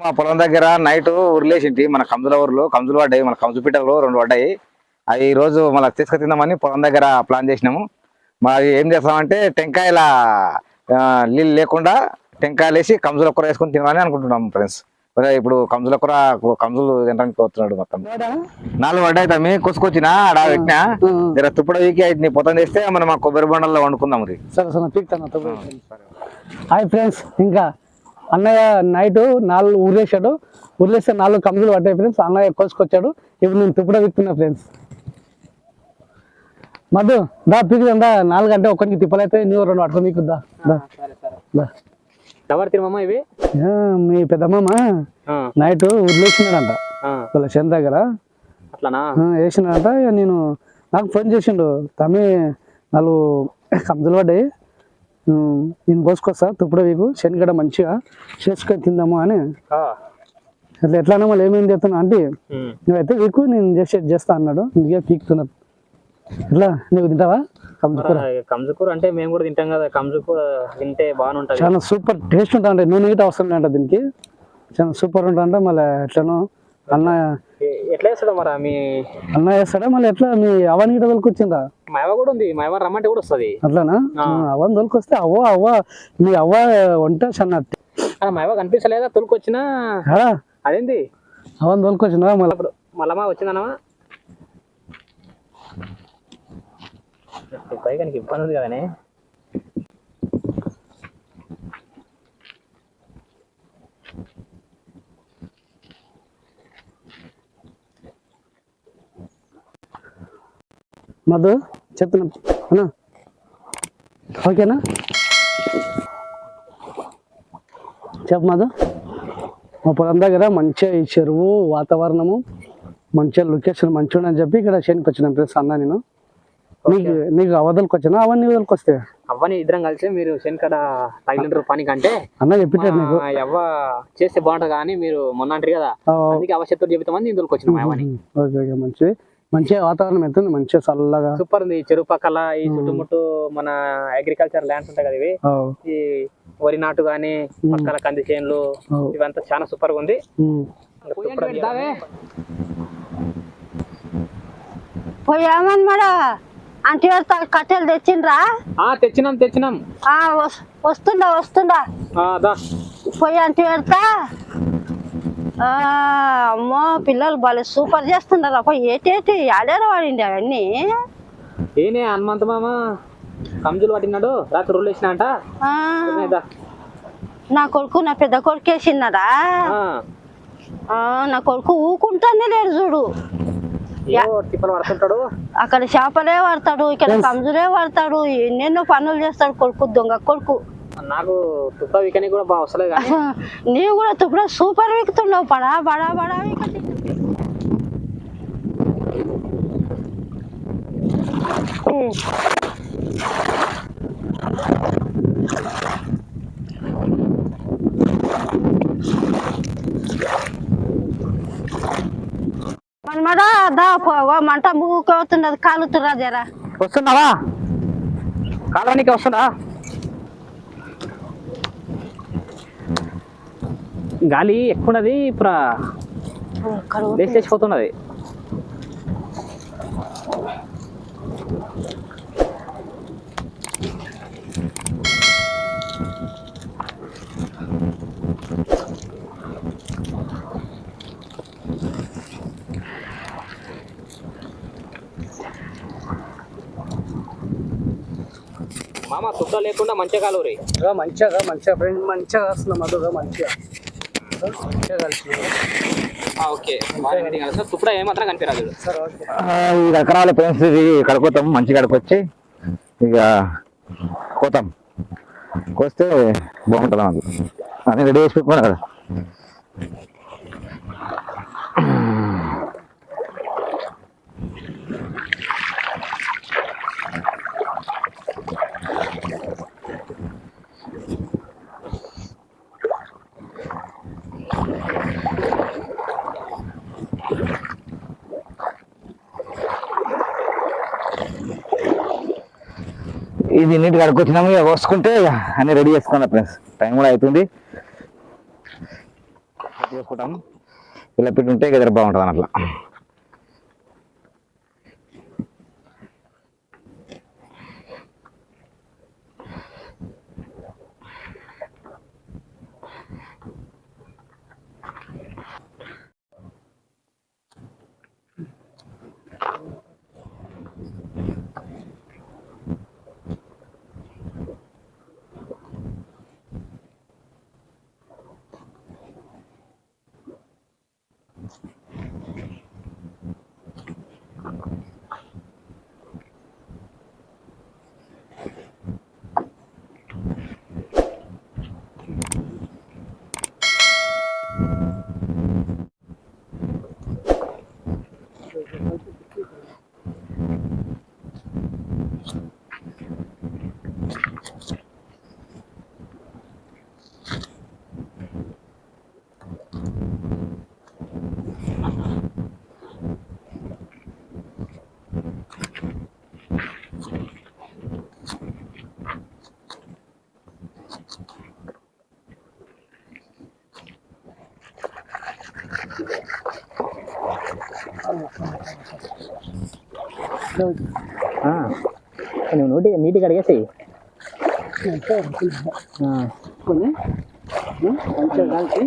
మా పొలం దగ్గర నైట్ ఉరిలేసింటి మన కంజుల ఊర్లు కంజులు పడ్డాయి, మన కంజుపీటలు 2 పడ్డాయి. అవి ఈ రోజు మళ్ళీ తీసుకు తిందామని పొలం దగ్గర ప్లాన్ చేసినాము. మరి ఏం చేస్తామంటే టెంకాయల నీళ్ళు లేకుండా టెంకాయలు వేసి కంజుల కూర వేసుకొని తినాలని అనుకుంటున్నాం ఫ్రెండ్స్. ఇప్పుడు కంజుల కూర కంజులు తినడానికి పోతున్నాడు. మొత్తం 4 పడ్డాయి తమ్మి కోసుకొచ్చినా ఆడ పెట్టినా జర తుప్పుడు వీకి వీటిని పొతం చేస్తే మనం మా కొబ్బరి బండల్లో వండుకుందాం. హాయ్ ఫ్రెండ్స్, ఇంకా అన్నయ్య నైట్ 4 ఊరేసాడు. ఊర్లేస్తే 4 కంజులు పడ్డాయి ఫ్రెండ్స్. అన్నయ్య కోసుకొచ్చాడు. ఇప్పుడు నేను తుప్పుడు విక్కున్నా ఫ్రెండ్స్. మధు దా పీకుదా 4 గంటలు ఒక్కరికి తిప్పలైతే నువ్వు 2 పట్టుకొని మీకుద్దా. ఎవరు తినమ్మా ఇవి? మీ పెద్దమ్మ నైట్ వదిలేసినాడంట వాళ్ళ చేను దగ్గర. అట్లానా వేసినాడంట. నేను నాకు ఫోన్ చేసిండు, తమ్మి 4 కంజులు పడ్డాయి, నేను కోసుకొస్తా తుప్పుడు వీకు శనిగడ మంచిగా చేసుకొని తిందాము అని. అట్లా ఎట్లానో మళ్ళీ ఏమేమి చేస్తున్నా అంటే నువ్వైతే వీకు నేను చేస్తా అన్నాడు. ఇందుకే పీకుతున్నా. ఎట్లా నువ్వు తింటావా కంజుకూర? కంజుకూర అంటే మేము కూడా తింటాం కదా. కంజుకూర తింటే బాగానే ఉంటుంది, చాలా సూపర్ టేస్ట్ ఉంటా. అంటే నూనె గిట్ట అవసరం లేదంట దీనికి, చాలా సూపర్ ఉంటా. మళ్ళీ ఎట్లనో అన్న ఎట్లా వేస్తాడా మరి మీ అన్న వేస్తాడా? మళ్ళీ ఎట్లా మీ అవని గిట్ట తోలుకొచ్చిందా? మా అవ్వ కూడా ఉంది, మా అవ్వ రమ్మంటే కూడా వస్తుంది. అట్లానా? అవని తోలుకొస్తే అవ్వ మీ అవ్వ వంట సన్నట్టు మా అవ్వ కనిపిస్తలేదా? తోలుకొచ్చినా అదేంది అవని తోలుకొచ్చినా మళ్ళీ మళ్ళమ్మా వచ్చిందన్నమా పైకి ఇబ్బంది ఉంది కదనే. మధు చెప్తున్నా ఓకేనా? చెప్పు మధు. మా పొలం దగ్గర మంచిగా ఈ చెరువు వాతావరణము మంచిగా లొకేషన్ మంచిగా అని చెప్పి ఇక్కడ చేనుకి వచ్చిన ప్లేస్ అన్నా. నేను నీకు అవదలకు వచ్చినా అవన్నీ వదలకు వస్తే అవ్వని ఇద్దరం కలిసి మీరు శనికడ తగిలింటారు పని కంటే అన్న చెప్పిట్టారు నీకు అవ్వ చేస్తే బాగుంటుంది కానీ మీరు మొన్న అంటారు కదా, అందుకే అవ్వ చెప్తారు చెబుతామని నేను తోలుకొచ్చిన అవ్వని. ఓకే ఓకే మంచిది. మంచిగా వాతావరణం ఎంత ఉంది, మంచిగా చల్లగా సూపర్ ఉంది. చెరువు పక్కల ఈ చుట్టుముట్టు మన అగ్రికల్చర్ ల్యాండ్స్ ఉంటాయి కదా, ఇవి ఈ వరి నాటు గాని పక్కల కంది చేనులు ఇవంతా చాలా సూపర్ గా ఉంది. అంటే కట్టెలు తెచ్చిండ్రా? తెచ్చినాం. వస్తుండా పోయి అంటే పెడతా. అమ్మో పిల్లలు బాగా సూపర్ చేస్తుండ్రా. పోయి ఏటేటి ఆడారు వాడిండి అవన్నీ. ఏనే హనుమంత మామ కంజులు పట్టినాడు, రాత్రి రోడ్లు వేసిన అంట. నా కొడుకు నా పెద్ద కొడుకు వేసినారా? నా కొడుకు ఊకుంటానే లేడు చూడు. పడుతుంటాడు అక్కడ చేపలే పడతాడు, ఇక్కడ కంజులే పడతాడు, ఎన్నెన్నో పనులు చేస్తాడు కొడుకు, దొంగ కొడుకు. నాకు తుప్ప వీకని కూడా బాగా వస్తలేదు కానీ నీవు కూడా తుప్పుడు సూపర్ వీకుతుండవు. బడా బడా బడా వీకటి. మంట ముగ్గుతున్నది, కాలుతురా జరా. వస్తున్నావా? కాలానికి వస్తుందా? గాలి ఎక్కువ ఉన్నది, ఇప్పుడు లేచిపోతున్నది. మామ తుట్ట లేకుండా మంచిగా కాలువరి. మంచిగా ఫ్రెండ్ మంచిగా వస్తున్నాం. మధుగా మంచిగా కలిసి తుప్పుడు ఏమాత్రం కనిపించదు. ఈ రకరాల ఫ్రెండ్స్ ఇది కడుకోతాం. మంచిగా కడుకొచ్చి ఇక కోతాం. కోస్తే బాగుంటుంది. మాకు అన్నీ రెడీ చేసి పెట్టుకున్నా కదా. ఇది నీట్గా కడుకొచ్చినాము. ఇక వసుకుంటే అన్ని రెడీ చేసుకున్నా ఫ్రెండ్స్. టైం కూడా అవుతుంది. చేసుకుంటాం. పిల్లపిండి ఉంటే ఎదురు బాగుంటుంది అట్లా. నువ్వు నీటిగా అడిగేసి కొన్ని మంచిగా కాల్చి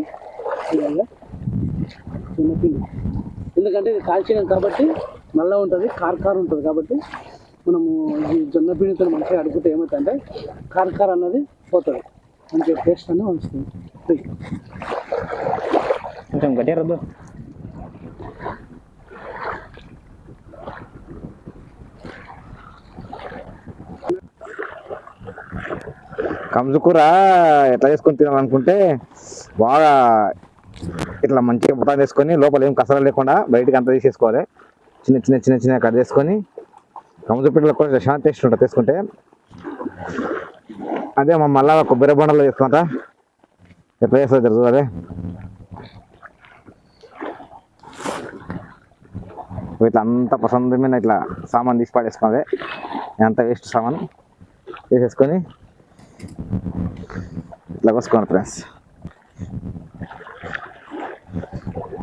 చిన్నపిండి, ఎందుకంటే ఇది కాల్చినాం కాబట్టి నల్ల ఉంటుంది, కార్ ఉంటుంది కాబట్టి మనము ఈ జొన్న పిండితో మంచిగా అడుగుతే ఏమవుతుందంటే కార్ అన్నది పోతుంది, మంచిగా టేస్ట్ అనేది వస్తుంది. కొంచెం గట్టిగా రద్దు. కంజుకూర ఎట్లా చేసుకొని తినాలనుకుంటే బాగా ఇట్లా మంచిగా ముఠా చేసుకొని లోపల ఏం కసర లేకుండా బయటికి అంతా తీసేసుకోవాలి. చిన్న చిన్న చిన్న చిన్న కట్ చేసుకొని కంజుపీటలో కూడా చాలా టేస్ట్ ఉంటుంది తీసుకుంటే. అదే మా మళ్ళా కొబ్బరి బొండలో చేసుకుంటా ఎట్లా చేస్తుంది తెలుసు. అదే ఇట్లా అంత పసంద మీద ఇట్లా సామాన్ తీసి పాడేసుకోవాలి, ఎంత వేస్ట్ సామాన్ వేసేసుకొని ఇట్లా కోసుకోండి ఫ్రెండ్స్.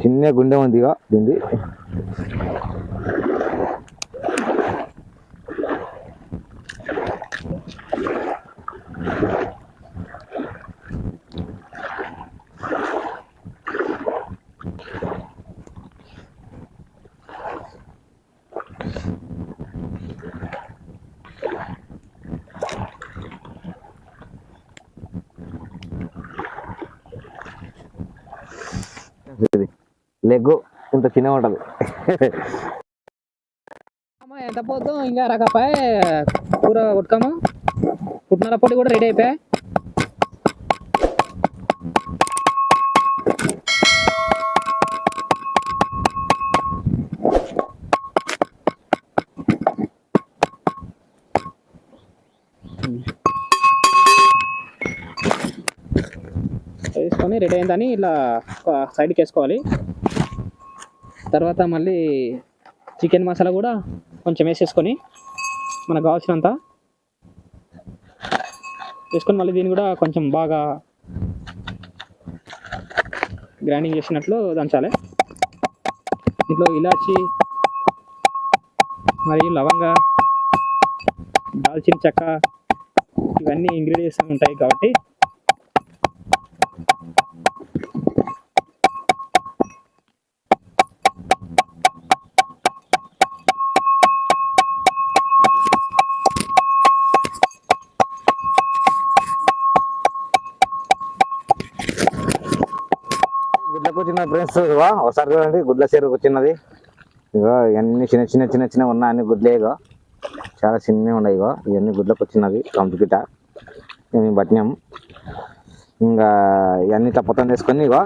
చిన్న గుండె ఉంది ఇక దీన్ని లెగ్ ఇంత చిన్నగా ఉంటుంది. ఎంత పోద్దు ఇంకా రకపాయ కూర కొట్టుకాము. పుట్నాల పొడి కూడా రెడీ అయిపోయాయి. వేసుకొని రెడీ అయిందని ఇలా సైడ్కి వేసుకోవాలి. తర్వాత మళ్ళీ చికెన్ మసాలా కూడా కొంచెం వేసేసుకొని మనకు కావాల్సినంత వేసుకొని మళ్ళీ దీన్ని కూడా కొంచెం బాగా గ్రైండింగ్ చేసినట్లు దంచాలి. దీంట్లో ఇలాచి మరియు లవంగ, దాల్చిన చెక్క ఇవన్నీ ఇంగ్రీడియంట్స్ ఉంటాయి కాబట్టి గుడ్లకు చిన్న ఫ్రెండ్స్ ఒకసారి చూడండి, గుడ్ల చెరుకు చిన్నది ఇగో. ఇవన్నీ చిన్న చిన్న చిన్న చిన్న ఉన్నాయి, అన్ని గుడ్లే ఇగో, చాలా చిన్నవి ఉన్నాయి ఇగో. ఇవన్నీ గుడ్లకు వచ్చినది కంప్లీట్ మేము పట్టినాము. ఇంకా ఇవన్నీ ఇట్లా పొత్తం చేసుకొని ఇగో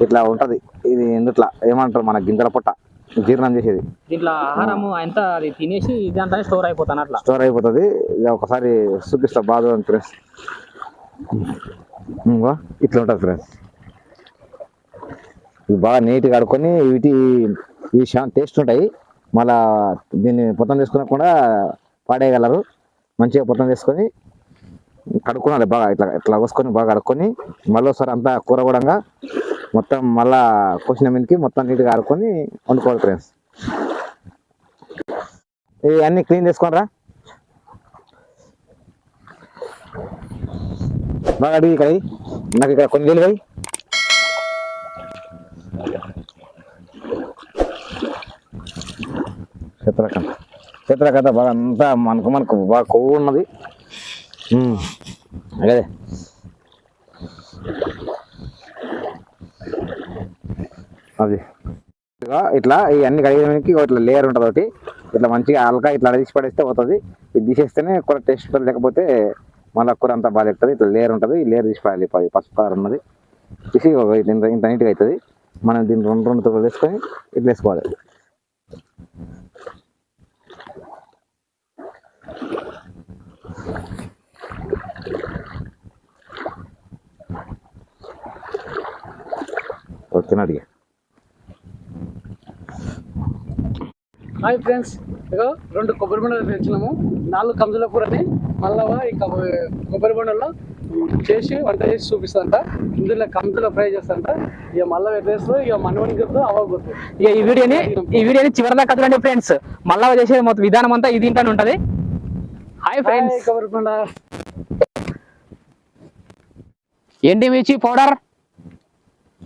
ఇట్లా ఉంటుంది. ఇది ఎందుట్లా ఏమంటారు మన గింజల పొట్ట జీర్ణం చేసేది. దీంట్లో ఆహారము అంతా అది తినేసి ఇదంతా స్టోర్ అయిపోతాను, అట్లా స్టోర్ అయిపోతుంది. ఇక ఒకసారి చూపిస్తా బాగా ఫ్రెండ్స్. ఇంకో ఇట్లా ఉంటుంది ఫ్రెండ్స్. ఇవి బాగా నీట్గా కడుక్కొని ఇవి చాలా టేస్ట్ ఉంటాయి. మళ్ళా దీన్ని పొత్తం చేసుకున్నా పాడేయగలరు. మంచిగా పొత్తం చేసుకొని కడుక్కోవాలి బాగా, ఇట్లా ఇట్లా కోసుకొని బాగా కడుక్కొని మళ్ళీ ఒకసారి అంతా కూర కూడా మొత్తం మళ్ళా కోసిన మీదకి మొత్తం నీట్గా ఆడుకొని వండుకోవాలి ఫ్రెండ్స్. ఇవన్నీ క్లీన్ చేసుకోనరా బాగా అడిగి ఇక్కడ నాకు ఇక్కడ కొన్ని నీళ్ళు పోయి చిత్రకథ బాగా అంతా మనకు బాగా కొవ్వు ఉన్నది అదే అది ఇట్లా ఇవన్నీ కడిగడానికి ఇట్లా లేయర్ ఉంటుంది ఒకటి ఇట్లా మంచిగా అల్కా ఇట్లా తీసి పడేస్తే పోతుంది. ఇది తీసేస్తేనే కూర టేస్ట్ ఉంటుంది, లేకపోతే మళ్ళీ కూర అంతా బాగా ఎక్కుతుంది. ఇట్లా లేయర్ ఉంటుంది, ఈ లేయర్ తీసి పడాలి. పసుపు కలర్ ఉన్నది తీసి ఇంత నీట్గా అవుతుంది. మనం దీన్ని రెండు తొక్కలు వేసుకొని ఇట్లా వేసుకోవాలి. వచ్చినట్టుగా హాయ్ ఫ్రెండ్స్, ఇగో 2 కొబ్బరి బొండలు తెచ్చినాము. 4 కంజుల కూరని మళ్ళా ఈ కొబ్బరి బొండల్లో చేసి వంట చేసి చూపిస్తాంట. ఇందులో కంజుల ఫ్రై చేస్తాంట. ఇక మళ్ళీ వేస్తూ ఇక మనవని గుర్తు అవ్వకూడదు. ఇక ఈ వీడియోని చివరిదాకా చూడండి ఫ్రెండ్స్. మళ్ళా చేసే మొత్తం విధానం అంతా ఇది ఇంట్లోనే ఉంటది. హాయ్ ఫ్రెండ్స్, కొబ్బరి బొండ ఎండి మిర్చి పౌడర్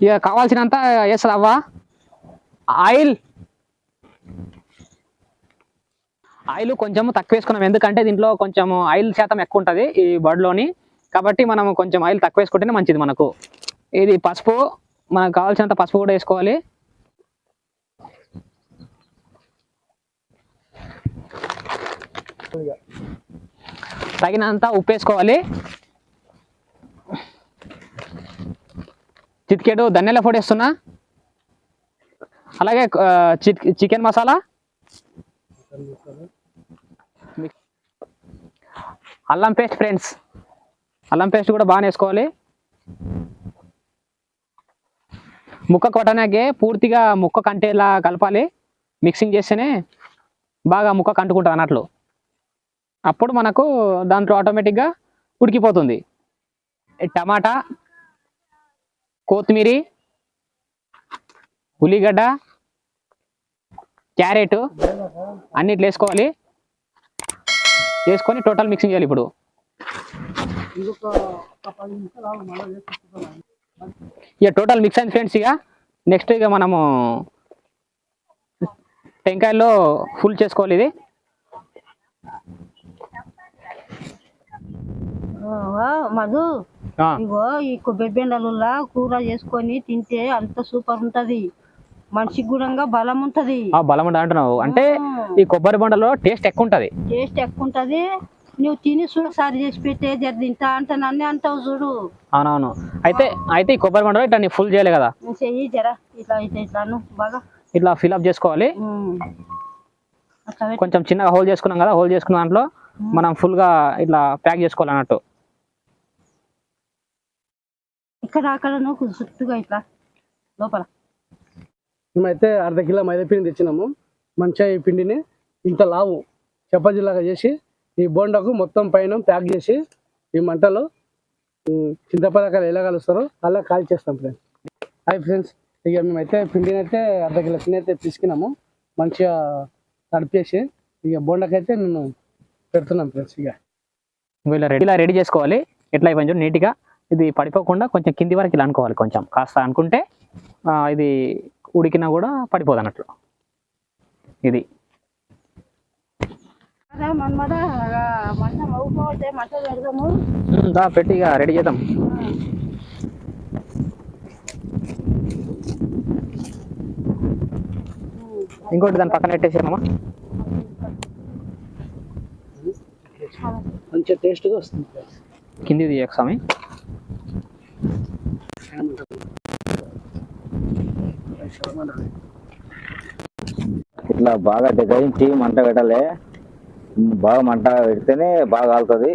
ఇక కావాల్సినంత వేస్తుంది అవ్వ. ఆయిల్ కొంచెం తక్కువ వేసుకున్నాం, ఎందుకంటే దీంట్లో కొంచెం ఆయిల్ శాతం ఎక్కువ ఉంటుంది ఈ బడ్లోని, కాబట్టి మనం కొంచెం ఆయిల్ తక్కువ వేసుకుంటేనే మంచిది మనకు. ఇది పసుపు, మనకు కావాల్సినంత పసుపు కూడా వేసుకోవాలి. తగినంత ఉప్పు వేసుకోవాలి. చిటికెడు ధనియాల పొడి వేస్తున్నా, అలాగే చికెన్ మసాలా, అల్లం పేస్ట్ ఫ్రెండ్స్, అల్లం పేస్ట్ కూడా బాగా వేసుకోవాలి. ముక్క కొట్టనాకే పూర్తిగా ముక్క కంటేలా కలపాలి. మిక్సింగ్ చేస్తేనే బాగా ముక్క కంటుకుంటుంది అన్నట్లు. అప్పుడు మనకు దాంట్లో ఆటోమేటిక్గా ఉడికిపోతుంది. టమాటా, కొత్తిమీర, ఉల్లిగడ్డ, క్యారెట్ అన్నిట్లు వేసుకోవాలి. వేసుకొని టోటల్ మిక్సింగ్ చేయాలి. ఇప్పుడు ఇక టోటల్ మిక్స్ అయింది ఫ్రెండ్స్. ఇక నెక్స్ట్ ఇక మనము టెంకాయల్లో ఫుల్ చేసుకోవాలి. ఇది మధు, ఇగో ఈ కొబ్బరి బెండలులా కూర చేసుకొని తింటే అంత సూపర్ ఉంటది. మనిషికి కూడా బలం ఉంటది. బలం ఉంటుంది అంటున్నావు అంటే ఈ కొబ్బరి బొండలో టేస్ట్ ఎక్కువ ఉంటది. టేస్ట్ ఎక్కువ ఉంటది. నువ్వు తిని చూడు, సారి చేసి పెట్టే జర తింటా అంటే నన్నే అంటావు చూడు. అవునవును. అయితే ఈ కొబ్బరి బొండలో ఇట్లా ఫుల్ చేయాలి కదా. చెయ్యి జరా ఇట్లా ఇట్లాను బాగా ఇట్లా ఫిల్అప్ చేసుకోవాలి. కొంచెం చిన్నగా హోల్ చేసుకున్నాం కదా, హోల్ చేసుకున్న దాంట్లో మనం ఫుల్ గా ఇట్లా ప్యాక్ చేసుకోవాలి అన్నట్టు. ఇక్కడ అక్కడ నువ్వు చుట్టుగా ఇట్లా లోపల. మేమైతే ½ కిలో మైదా పిండి తెచ్చినాము. మంచిగా ఈ పిండిని ఇంత లావు చపాతీలాగా చేసి ఈ బోండాకు మొత్తం పైన ప్యాక్ చేసి ఈ మంటలో చింతపదాకాలు ఎలా కలుస్తారో అలా కాల్ చేస్తాం ఫ్రెండ్స్. హాయ్ ఫ్రెండ్స్, ఇక మేమైతే పిండిని అయితే ½ కిలో పిండి అయితే తీసుకున్నాము. మంచిగా తడిపేసి ఇక బోండాకైతే నేను పెడుతున్నాం ఫ్రెండ్స్. ఇక ఇలా రెడీ చేసుకోవాలి. ఎట్లా అయిపోయింది చూడు నీట్గా. ఇది పడిపోకుండా కొంచెం కింది వరకు ఇలా అనుకోవాలి. కొంచెం కాస్త అనుకుంటే ఇది ఉడికినా కూడా పడిపోదు అన్నట్లు. ఇది పెట్టి ఇక రెడీ చేద్దాం. ఇంకోటి దాని పక్కన పెట్టేసామమ్మా, మంచిగా టేస్ట్గా వస్తుంది. కింది తీయకసామి. ఇట్లా బాగా డెకరించి మంట పెట్టాలి. బాగా మంట పెడితేనే బాగా కాలుతుంది.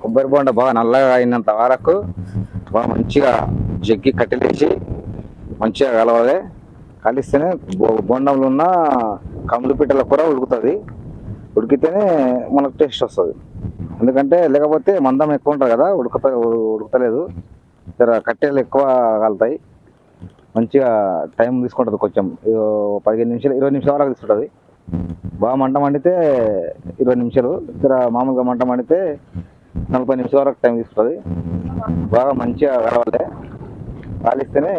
కొబ్బరి బొండ బాగా నల్లగా అయినంత వరకు బాగా మంచిగా జగ్గి కట్టెలేసి మంచిగా కలవాలి. కలిస్తేనే బొండంలో ఉన్న కములు పిట్టల కూర ఉడుకుతుంది. ఉడికితేనే మనకు టేస్ట్ వస్తుంది. ఎందుకంటే లేకపోతే మందం ఎక్కువ ఉంటుంది కదా, ఉడకతలేదు. జర కట్టెలు ఎక్కువ కాలుతాయి. మంచిగా టైం తీసుకుంటుంది కొంచెం 15 నిమిషాలు 20 నిమిషాల వరకు తీసుకుంటుంది. బాగా మంట మండితే 20 నిమిషాలు, మామూలుగా మంట మండితే 40 నిమిషాల వరకు టైం తీసుకుంటుంది. బాగా మంచిగా కలవాలి, కాలిస్తేనే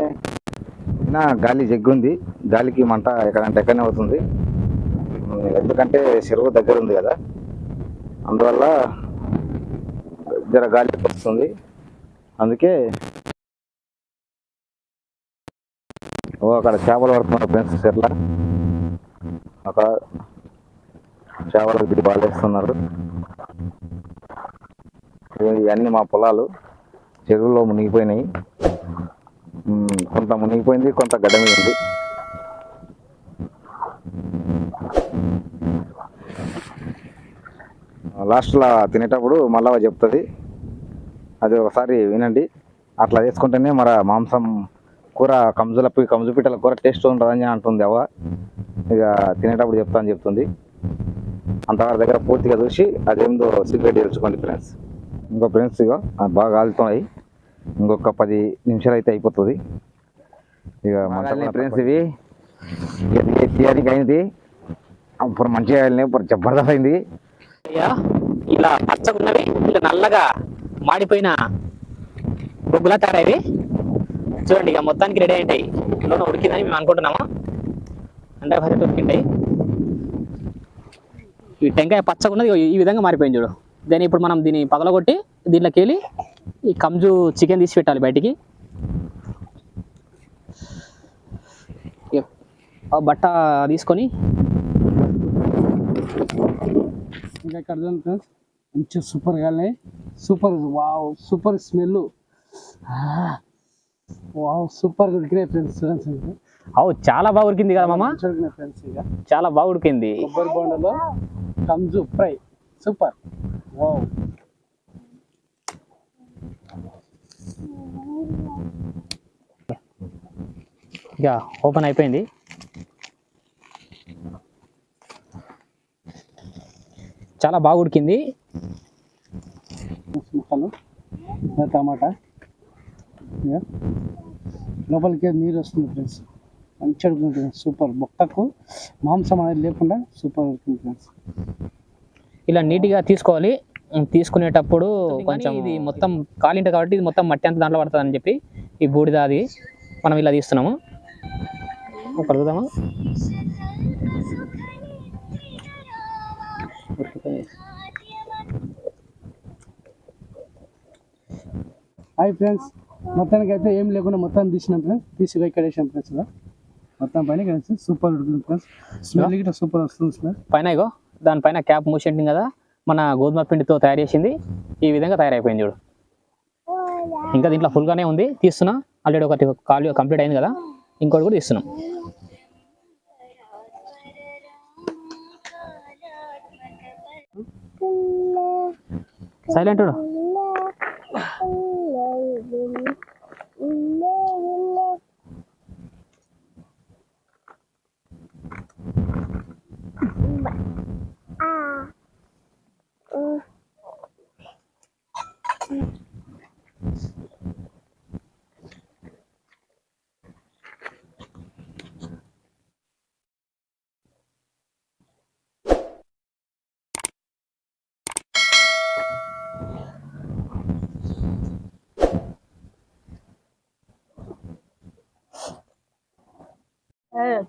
గాలి జగ్గుంది, గాలికి మంట ఎక్కడంటే ఎక్కడనే అవుతుంది. ఎందుకంటే చెరువు దగ్గర ఉంది కదా, అందువల్ల గాలి వస్తుంది. అందుకే అక్కడ చేపలు పడుతున్నారు ఫ్రెండ్స్, చెర్ల అక్కడ చేపలు బిడ్డ బాగా వేస్తున్నారు. ఇవన్నీ మా పొలాలు చెరువులో మునిగిపోయినాయి, కొంత మునిగిపోయింది, కొంత గడ్డ మీద ఉంది. లాస్ట్లో తినేటప్పుడు మళ్ళా చెప్తుంది, అది ఒకసారి వినండి. అట్లా చేసుకుంటేనే మన మాంసం కూర కంజు పిట్టల కూర టేస్ట్ ఉంటుందని అంటుంది అవ్వ. ఇక తినేటప్పుడు చెప్తుంది. అంతవరకు దగ్గర పూర్తిగా చూసి అదేందో సీక్రెట్ తెలుసుకోండి ఫ్రెండ్స్. ఇంకో ఫ్రెండ్స్ ఇక బాగా కాలుతున్నాయి, ఇంకొక 10 నిమిషాలు అయితే అయిపోతుంది. ఇక ఫ్రెండ్స్ ఇవి తీయడానికి అయింది, ఇప్పుడు మంచిగా వెళ్ళినాయి, ఇప్పుడు జబర్దస్త్ అయింది. ఇలా పచ్చగున్నవి, ఇలా నల్లగా మాడిపోయిన బొగ్గులా తయారవి చూడండి. ఇక మొత్తానికి రెడీ అయింటాయి, లోన ఉడికిందని మేము అనుకుంటున్నాము. 100% ఉడికింటాయి. ఈ టెంకాయ పచ్చగున్నది ఈ విధంగా మారిపోయింది చూడు. దాన్ని ఇప్పుడు మనం దీన్ని పగలగొట్టి దీంట్లోకి వెళ్ళి ఈ కంజు చికెన్ తీసి పెట్టాలి బయటికి. బట్ట తీసుకొని ఇంకా ఇక్కడ ఫ్రెండ్స్ మంచిగా సూపర్గా వెళ్ళినాయి. సూపర్ స్మెల్, సూపర్గా ఉడికినాయి ఫ్రెండ్స్. అవు చాలా బాగా ఉడికింది కదా మామ, ఫ్రెండ్స్ ఇక చాలా బాగా ఉడికింది. కొబ్బరి బొండలో కంజు ఫ్రై సూపర్. వావ్, ఇక ఓపెన్ అయిపోయింది. చాలా బాగా ఉడికింది. ముక్కలు టమాటా లోపలికి నీరు వస్తుంది ఫ్రెండ్స్, మంచిగా ఉడుకుతుంది. సూపర్, బొక్కకు మాంసం అనేది లేకుండా సూపర్ ఉడుకుతుంది ఫ్రెండ్స్. ఇలా నీట్గా తీసుకోవాలి. తీసుకునేటప్పుడు కొంచెం ఇది మొత్తం కాలింట కాబట్టి ఇది మొత్తం మట్టి అంతా దాంట్లో పడుతుంది అని చెప్పి ఈ బూడిద అది మనం ఇలా తీస్తున్నాము. కలుగుదామా? హాయ్ ఫ్రెండ్స్, మొత్తానికి అయితే ఏం లేకుండా మొత్తం తీసినాం ఫ్రెండ్స్. తీసి ఇక్కడ వేసాం ఫ్రెండ్స్. మొత్తం పైన కలిసి సూపర్ ఉడుకుతుంది ఫ్రెండ్స్. స్మెల్ గిట్ట సూపర్ వస్తుంది స్మెల్. పైన ఇగో దానిపైన క్యాప్ మూసేంటి కదా, మన గోధుమ పిండితో తయారు చేసింది ఈ విధంగా తయారైపోయింది చూడు. ఇంకా దీంట్లో ఫుల్గానే ఉంది, తీస్తున్నా. ఆల్రెడీ ఒకటి కాల్ కంప్లీట్ అయింది కదా, ఇంకోటి కూడా తీస్తున్నాం. సైలెంట్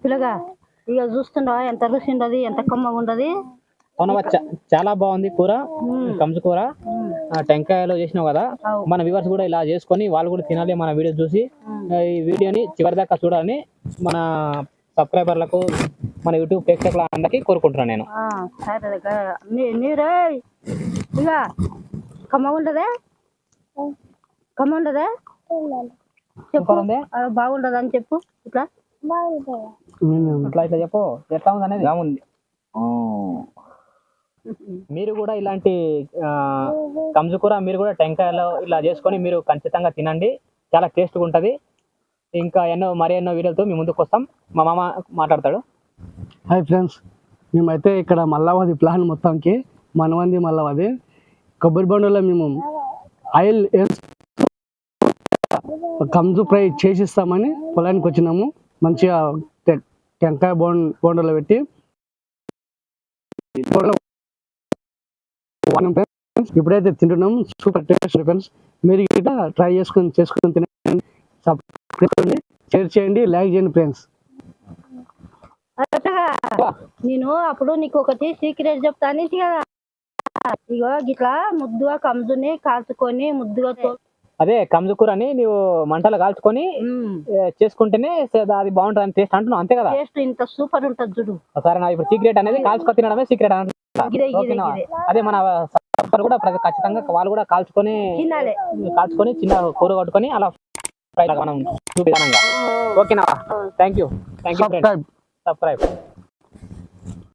పిల్లగా ఇక చూస్తుండవా ఎంత రుచి ఉండదు, ఎంత కమ్మగా ఉండదు. చాలా బాగుంది కూర, కంజు కూర. టెంకాయలో చేసినావు కదా, మన వ్యూవర్స్ కూడా ఇలా చేసుకొని వాళ్ళు కూడా తినాలి. మన వీడియో చూసి ఈ వీడియోని చివరి దాకా చూడాలని మన సబ్స్క్రైబర్లకు, మన యూట్యూబ్ ప్రేక్షకుల అందరికీ కోరుకుంటున్నాను నేను. నీరే ఇక కమ్మగా ఉండదే, కమ్మ ఉండదే చెప్పు, బాగుండదు అని చెప్పు. ఇట్లా ఇట్లా ఇట్లా చెప్పు, ఎట్లా ఉంది అనేది. బాగుంది. మీరు కూడా ఇలాంటి కంజు కూర మీరు కూడా టెంకాయలో ఇలా చేసుకొని మీరు ఖచ్చితంగా తినండి, చాలా టేస్ట్గా ఉంటుంది. ఇంకా ఎన్నో వీడియోలతో మీ ముందుకు వస్తాం. మా మామ మాట్లాడతాడు. హాయ్ ఫ్రెండ్స్, మేమైతే ఇక్కడ మల్లవది ప్లాన్ మొత్తంకి మనవంది మల్లవది కొబ్బరి బొండలో మేము ఆయిల్ కంజు ఫ్రై చేసిస్తామని పొలానికి వచ్చినాము. మంచిగా టెంకాయ బోండలో పెట్టి ఇప్పుడైతే తింటున్నాం. Super taste friends. మీరు గిట్ట ట్రై చేసుకుని తినండి. సబ్స్క్రైబ్ షేర్ చేయండి, లైక్ చేయండి ఫ్రెండ్స్. నేను అప్పుడు నీకు ఒకటి సీక్రెట్ చెప్తాను కదా. ఇగో గిట్లా ముద్దుగా కంజుని కాల్చుకొని ముద్దుగా అదే కంజు కూర అని నీవు మంటలు కాల్చుకొని చేసుకుంటేనే అది బాగుంటుంది అని టేస్ట్ అంటున్నావు, అంతే కదా? టేస్ట్ ఇంత సూపర్ ఉంటుంది చూడు. సరే నా ఇప్పుడు సీక్రెట్ అనేది కాల్చుకొని తినడమే సీక్రెట్ అంటున్నా. అదే మన కూడా ఖచ్చితంగా వాళ్ళు కూడా కాల్చుకొని చిన్న కూర కొట్టుకొని అలా మనం చూపిదానంగా. ఓకేనా? Thank you. సబ్స్క్రైబ్.